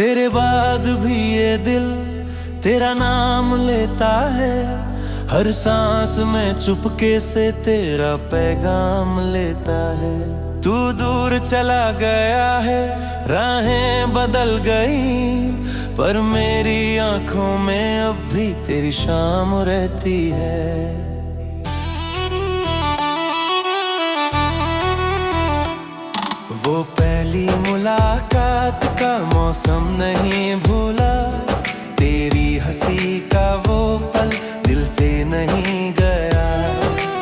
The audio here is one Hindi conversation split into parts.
तेरे बाद भी ये दिल तेरा नाम लेता है। हर सांस में चुपके से तेरा पैगाम लेता है। तू दूर चला गया है, राहें बदल गई, पर मेरी आंखों में अब भी तेरी शाम रहती है। वो पहली मुलाकात का मौसम नहीं भूला, तेरी हंसी का वो पल दिल से नहीं गया।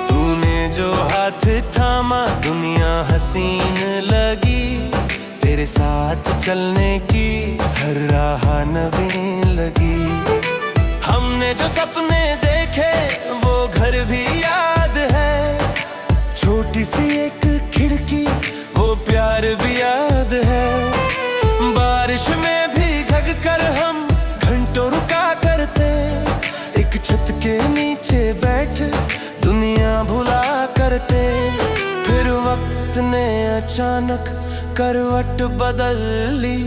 तूने जो हाथ थामा दुनिया हसीन लगी, तेरे साथ चलने की हर राह नवीन लगी। हमने जो सपने देखे वो घर भी याद है, छोटी सी एक खिड़की वो प्यार भी याद है। बारिश में भी भीग कर हम घंटों रुका करते, एक छत के नीचे बैठ दुनिया भुला करते। फिर वक्त ने अचानक करवट बदल ली,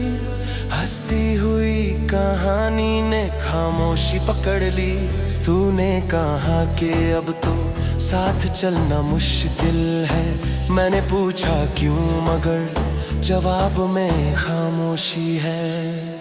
हंसती हुई कहानी ने खामोशी पकड़ ली। तूने कहा कि अब तो साथ चलना मुश्किल है, मैंने पूछा क्यों, मगर जवाब में खामोशी है।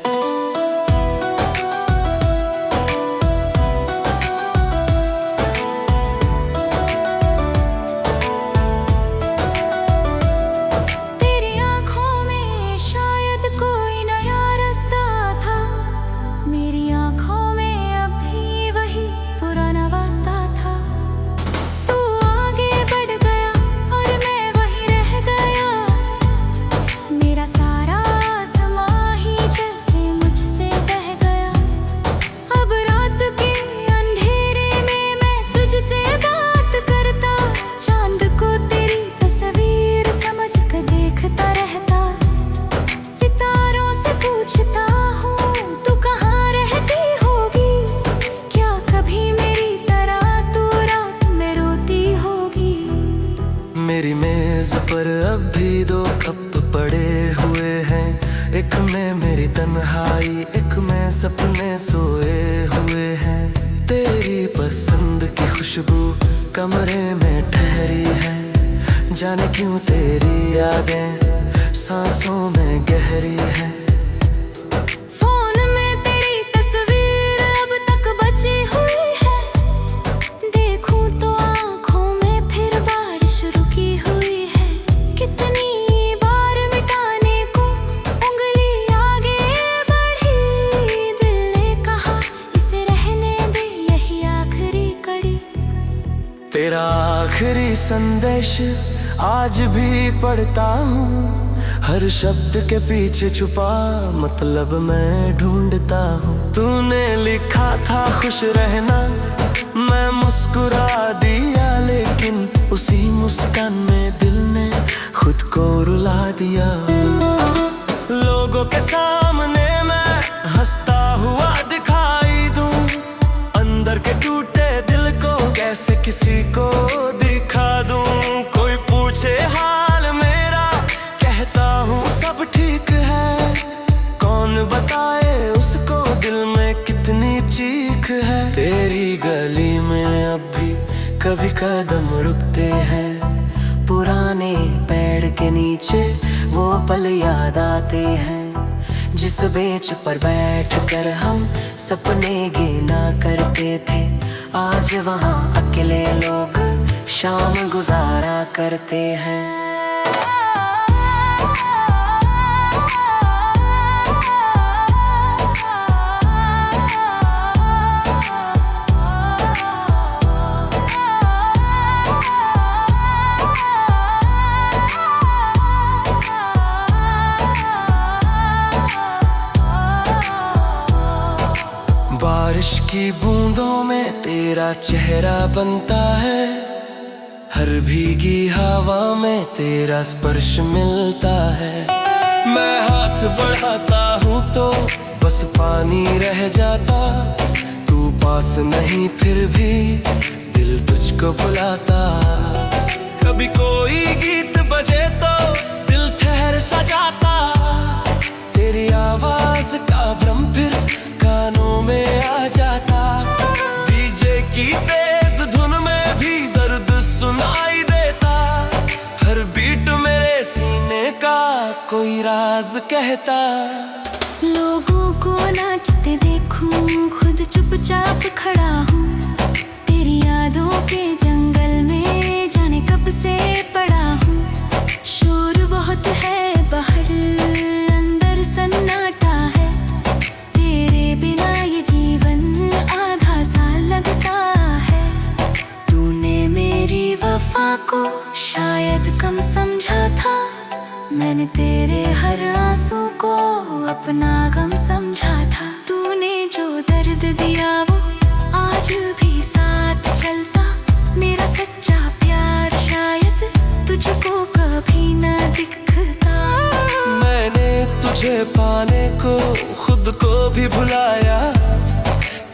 मेरी मेज पर अब भी दो कप पड़े हुए हैं, एक में मेरी तन्हाई, एक में सपने सोए हुए हैं। तेरी पसंद की खुशबू कमरे में ठहरी है, जाने क्यों तेरी यादें सांसों में गहरी है। तेरा आखिरी संदेश आज भी पढ़ता हूँ, हर शब्द के पीछे छुपा मतलब मैं ढूंढता हूँ। तूने लिखा था खुश रहना, मैं मुस्कुरा दिया, लेकिन उसी मुस्कान में दिल ने खुद को रुला दिया। लोगों के सामने मैं हंसता हुआ दिखाई दूं, अंदर के टूटे दिल को कैसे किसी को दिखा दूं। कोई पूछे हाल मेरा, कहता हूँ सब ठीक है, कौन बताए उसको दिल में कितनी चीख है। तेरी गली में अब भी कभी कदम रुकते हैं, पुराने पेड़ के नीचे वो पल याद आते हैं, जिस बेंच पर बैठ कर हम सपने गिना करते थे। आज वहाँ अकेले लोग शाम गुजारा करते हैं। बारिश की बूंदों में तेरा चेहरा बनता है, हर भीगी हवा में तेरा स्पर्श मिलता है। मैं हाथ बढ़ाता हूँ तो बस पानी रह जाता, तू पास नहीं फिर भी दिल तुझको बुलाता। कभी कोई गीत बजे तो दिल ठहर सा जाता, तेरी आवाज राज कहता। लोगों को नाचते देखूं, खुद चुपचाप खड़ा हूँ। तेरी यादों के जंगल में जाने कब से पड़ा हूँ। शोर बहुत है बाहर, अंदर सन्नाटा है। तेरे बिना ये जीवन आधा सा लगता है। तूने मेरी वफा को शायद कम समझा था। मैंने तेरे हर आंसू को अपना गम समझा था। तूने जो दर्द दिया वो आज भी साथ चलता। मेरा सच्चा प्यार शायद तुझको कभी ना दिखता। मैंने तुझे पाने को खुद को भी भुलाया।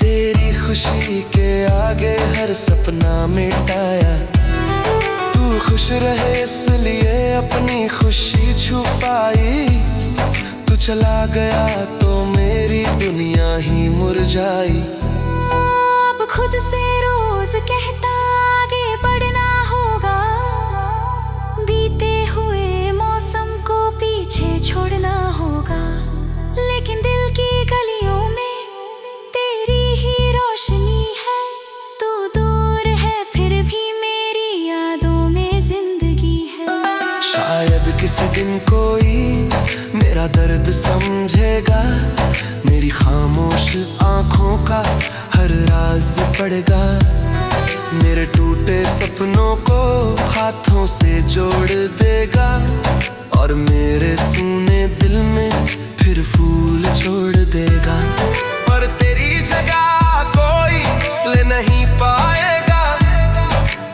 तेरी खुशी के आगे हर सपना मिटाया। तू खुश रहे इसलिए अपनी खुशी छुपाई। तू चला गया तो मेरी दुनिया ही मुरझाई। अब खुद से रोज कहता आगे बढ़ना होगा। बीते हुए मौसम को पीछे छोड़ना होगा। लेकिन दिल की गलियों में तेरी ही रोशनी है। तू दूर है फिर भी मेरी यादों में जिंदगी है। शायद किसी दिन कोई मेरा दर्द समझेगा। मेरी खामोश आंखों का हर राज पड़ेगा। मेरे टूटे सपनों को हाथों से जोड़ देगा। और मेरे सूने दिल में फिर फूल छोड़ देगा। पर तेरी जगह कोई ले नहीं पाएगा।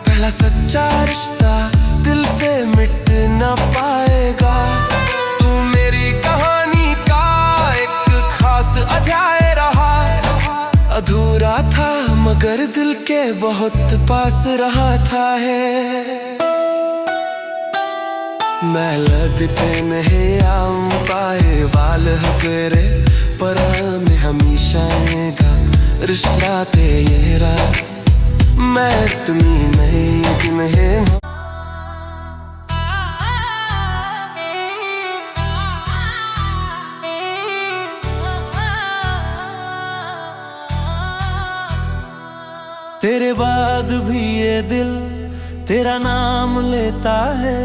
पहला सच्चा रिश्ता दिल से मिट न पाएगा। तू मेरी कहानी का एक खास अध्याय रहा। अधूरा था मगर दिल के बहुत पास रहा था है। महलद पे नहीं आऊं पाए वाल तेरे। पर मैं हमेशा आएगा रिश्ता तेरा। मैं तुम्हीं में दिन है। तेरे बाद भी ये दिल तेरा नाम लेता है।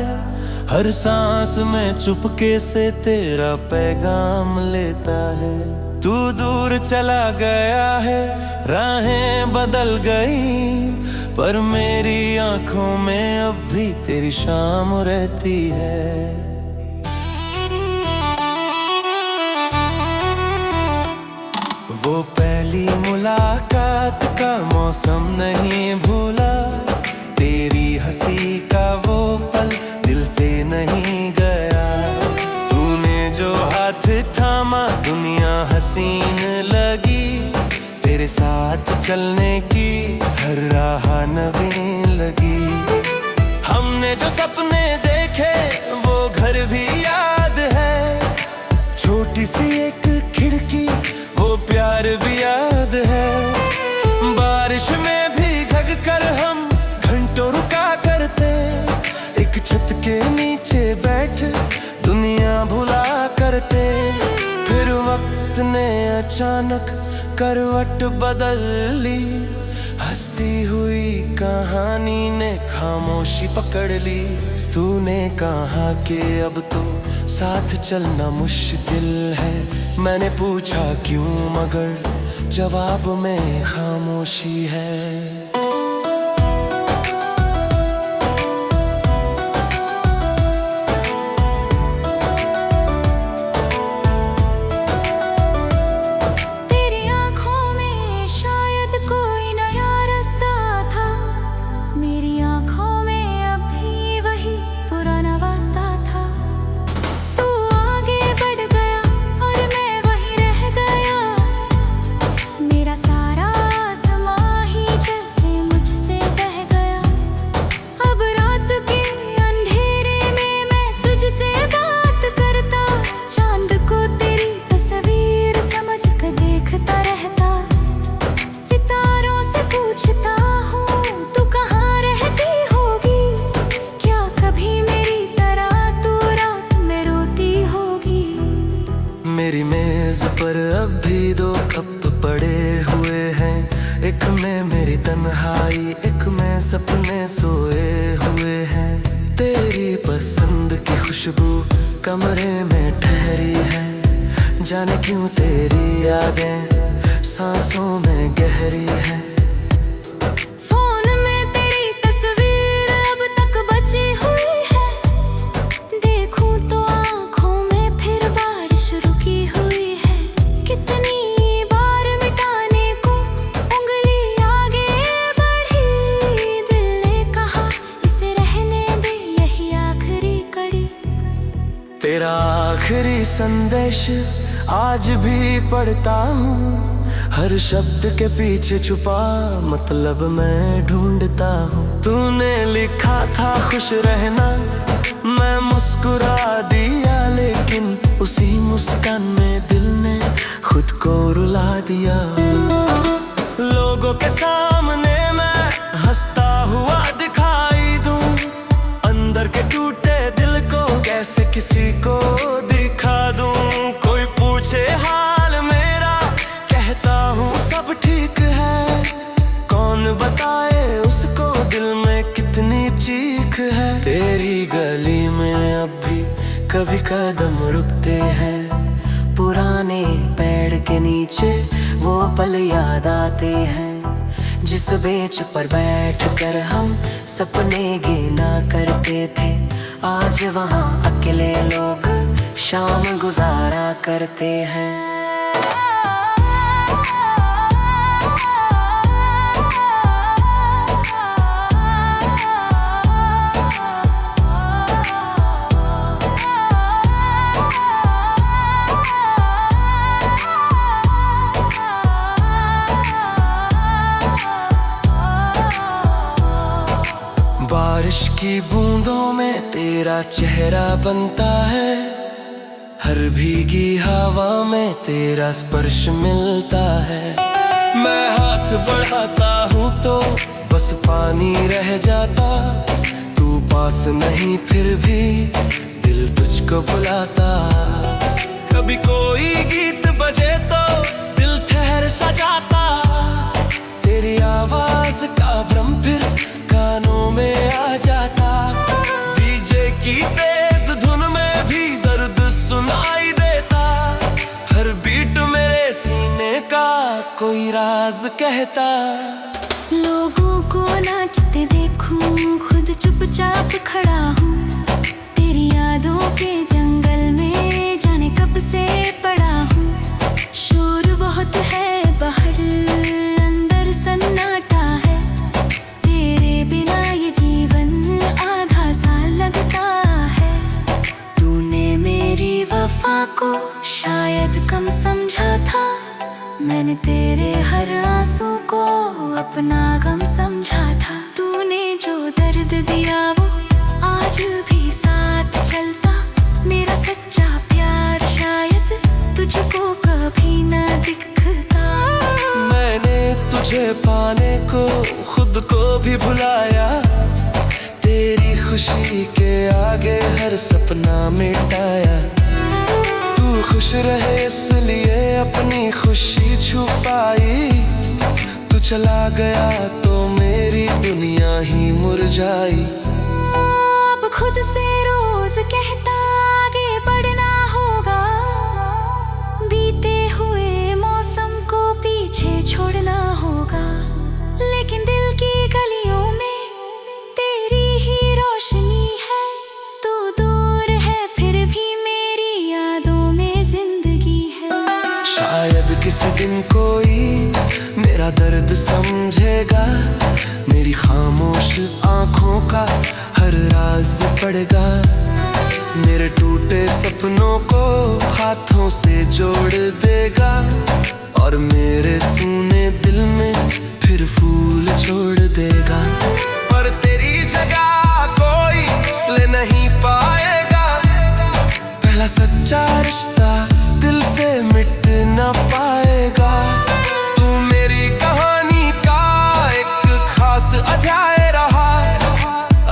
हर सांस में चुपके से तेरा पैगाम लेता है। तू दूर चला गया है, राहें बदल गई। पर मेरी आंखों में अब भी तेरी शाम रहती है। वो पहली मुलाकात का मौसम नहीं भूला। तेरी हंसी का वो पल दिल से नहीं गया। तूने जो हाथ थामा दुनिया हसीन लगी। तेरे साथ चलने की हर राह नवीन लगी। हमने जो सपने देखे वो घर भी याद है। छोटी सी एक खिड़की वो प्यार भी याद है। बारिश में भी भीग कर हम घंटों रुका करते। एक छत के नीचे बैठ दुनिया भुला करते। फिर वक्त ने अचानक करवट बदल ली। हंसती हुई कहानी ने खामोशी पकड़ ली। तूने कहा कि अब तो साथ चलना मुश्किल है। मैंने पूछा क्यों मगर जवाब में खामोशी है। सारा आसमां ही जैसे सपने सोए हुए हैं, तेरी पसंद की खुशबू कमरे में ठहरी है। जाने क्यों तेरी यादें सांसों में गहरी है। फोन में तेरी तस्वीर अब तक बची हुई है, देखूं तो आंखों में फिर बारिश रुकी हुई है। कितनी बार मिटाने को उंगली आगे बढ़ी, दिल ने कहा इसे रहने दे, यही आखिरी कड़ी। तेरा आखिरी संदेश आज भी पढ़ता हूँ, हर शब्द के पीछे छुपा मतलब मैं ढूंढता हूँ। तूने लिखा था खुश रहना, मैं मुस्कुरा दिया, लेकिन उसी मुस्कान में दिल ने खुद को रुला दिया। लोगों के सामने मैं हंसता हुआ दिखाई दूं, अंदर के टूटे दिल को कैसे किसी को दिखा दूं। कोई पूछे हाल मेरा, कहता हूँ सब ठीक है, कौन बताए उसको दिल में कितनी चीख है। तेरी गली में अब भी कभी कदम रुकते हैं, पुराने पेड़ के नीचे वो पल याद आते हैं, जिस बेंच पर बैठ कर हम सपने गिना करते थे। आज वहाँ अकेले लोग शाम गुजारा करते हैं। बारिश की बूंदों में तेरा चेहरा बनता है, हर भीगी हवा में तेरा स्पर्श मिलता है। मैं हाथ बढ़ाता हूँ तो बस पानी रह जाता, तू पास नहीं फिर भी दिल तुझको बुलाता। कभी कोई गीत बजे तो दिल ठहर सा जाता, तेरी आवाज का भ्रम फिर कानों में आ जाता। डीजे की तेज धुन में भी दर्द सुनाई देता, हर बीट मेरे सीने का कोई राज कहता। लोगों को नाचते देखूं, खुद चुपचाप खड़ा हूँ, तेरी यादों के जंगल में जाने कब से पड़ा हूँ। शोर बहुत है बाहर, अंदर सन्नाटा है, तेरे बिना ये जीवन आधा सा लगता है। तूने मेरी वफा को शायद कम समझा था, मैंने तेरे हर आंसू को अपना गम समझा था। तूने जो दर्द दिया वो आज भी साथ चलता, मेरा सच्चा प्यार शायद तुझको कभी ना दिखता। मैंने तुझे पाने को खुद को भी भुलाया, तेरी खुशी के आगे हर सपना मिटाया। तू खुश रहे इसलिए अपनी खुशी छुपाई, तू चला गया तो मेरी दुनिया ही मुरझाई। अब खुद से रोज कहता आगे बढ़ना होगा, बीते हुए मौसम को पीछे छोड़ना होगा। लेकिन दिल की गलियों में तेरी ही रोशनी है, तू दूर है फिर भी मेरी यादों में जिंदगी है। शायद किसी दिन कोई मेरा दर्द समझेगा, मेरी खामोश आंखों का हर राज पड़ेगा। मेरे टूटे सपनों को हाथों से जोड़ देगा, और मेरे सूने दिल में फिर फूल छोड़ देगा। पर तेरी जगह कोई ले नहीं पाएगा, पहला सच्चा रिश्ता दिल से मिट ना पाएगा। तू मेरी कहानी का एक खास अध्याय रहा,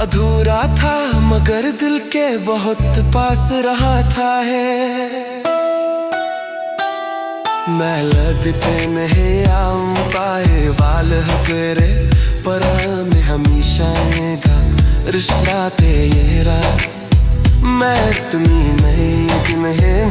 अधूरा था मगर दिल के बहुत पास रहा था है। मैं लगते नहीं आऊं पाए वाल है तेरे पर में हमेशा आएगा रिश्ता तेरा मैं इतनी नहीं दिन है